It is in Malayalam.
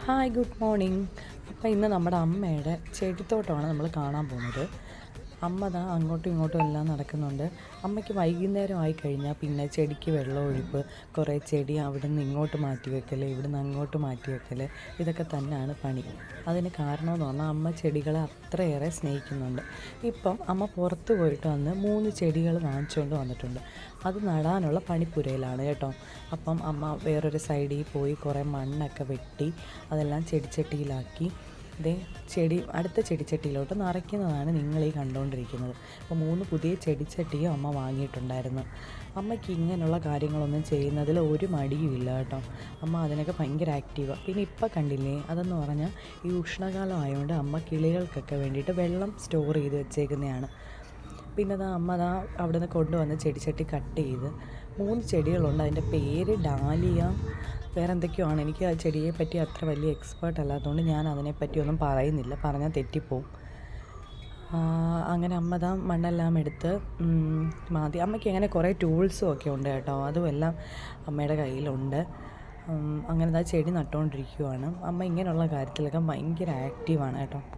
Hi, good morning. അപ്പോൾ ഇന്ന് നമ്മുടെ അമ്മയുടെ ചെടിത്തോട്ടമാണ് നമ്മൾ കാണാൻ പോകുന്നത്. അമ്മ ദാ അങ്ങോട്ടും ഇങ്ങോട്ടും എല്ലാം നടക്കുന്നുണ്ട്. അമ്മയ്ക്ക് വൈകുന്നേരം ആയിക്കഴിഞ്ഞാൽ പിന്നെ ചെടിക്ക് വെള്ളമൊഴിപ്പ്, കുറേ ചെടി അവിടെ നിന്ന് ഇങ്ങോട്ട് മാറ്റി വെക്കൽ, ഇവിടെ നിന്ന് അങ്ങോട്ട് മാറ്റി വെക്കൽ, ഇതൊക്കെ തന്നെയാണ് പണി. അതിന് കാരണമെന്ന് പറഞ്ഞാൽ അമ്മ ചെടികളെ അത്രയേറെ സ്നേഹിക്കുന്നുണ്ട്. ഇപ്പം അമ്മ പുറത്ത് പോയിട്ട് വന്ന് 3 ചെടികൾ വാങ്ങിച്ചുകൊണ്ട് വന്നിട്ടുണ്ട്. അത് നടാനുള്ള പണിപ്പുരയിലാണ് കേട്ടോ. അപ്പം അമ്മ വേറൊരു സൈഡിൽ പോയി കുറേ മണ്ണൊക്കെ വെട്ടി അതെല്ലാം ചെടിച്ചട്ടിയിലാക്കി അടുത്ത ചെടിച്ചട്ടിയിലോട്ട് നിറയ്ക്കുന്നതാണ് നിങ്ങളീ കണ്ടുകൊണ്ടിരിക്കുന്നത്. അപ്പോൾ 3 പുതിയ ചെടിച്ചട്ടിയും അമ്മ വാങ്ങിയിട്ടുണ്ടായിരുന്നു. അമ്മയ്ക്ക് ഇങ്ങനെയുള്ള കാര്യങ്ങളൊന്നും ചെയ്യുന്നതിൽ ഒരു മടിയുമില്ല കേട്ടോ. അമ്മ അതിനൊക്കെ ഭയങ്കര ആക്റ്റീവാണ്. പിന്നെ ഇപ്പം കണ്ടില്ലേ, അതെന്ന് പറഞ്ഞാൽ ഈ ഉഷ്ണകാലം ആയതുകൊണ്ട് അമ്മ കിളികൾക്കൊക്കെ വേണ്ടിയിട്ട് വെള്ളം സ്റ്റോർ ചെയ്ത് വെച്ചേക്കുന്നതാണ്. പിന്നെ അമ്മ അവിടെ നിന്ന് കൊണ്ടുവന്ന് ചെടിച്ചട്ടി കട്ട് ചെയ്ത് 3 ചെടികളുണ്ട്. അതിൻ്റെ പേര് ഡാലിയ വേറെ എന്തൊക്കെയാണ്. എനിക്ക് ആ ചെടിയെ പറ്റി അത്ര വലിയ എക്സ്പേർട്ട് അല്ലാത്തതുകൊണ്ട് ഞാൻ അതിനെപ്പറ്റി ഒന്നും പറയുന്നില്ല, പറഞ്ഞാൽ തെറ്റിപ്പോവും. അങ്ങനെ അമ്മ മണ്ണെല്ലാം എടുത്ത് അമ്മയ്ക്ക് അങ്ങനെ കുറേ ടൂൾസും ഒക്കെ ഉണ്ട് കേട്ടോ. അതുമെല്ലാം അമ്മയുടെ കയ്യിലുണ്ട്. അങ്ങനെ ചെടി നട്ടുകൊണ്ടിരിക്കുവാണ്. അമ്മ ഇങ്ങനെയുള്ള കാര്യത്തിലൊക്കെ ഭയങ്കര ആക്റ്റീവാണ് കേട്ടോ.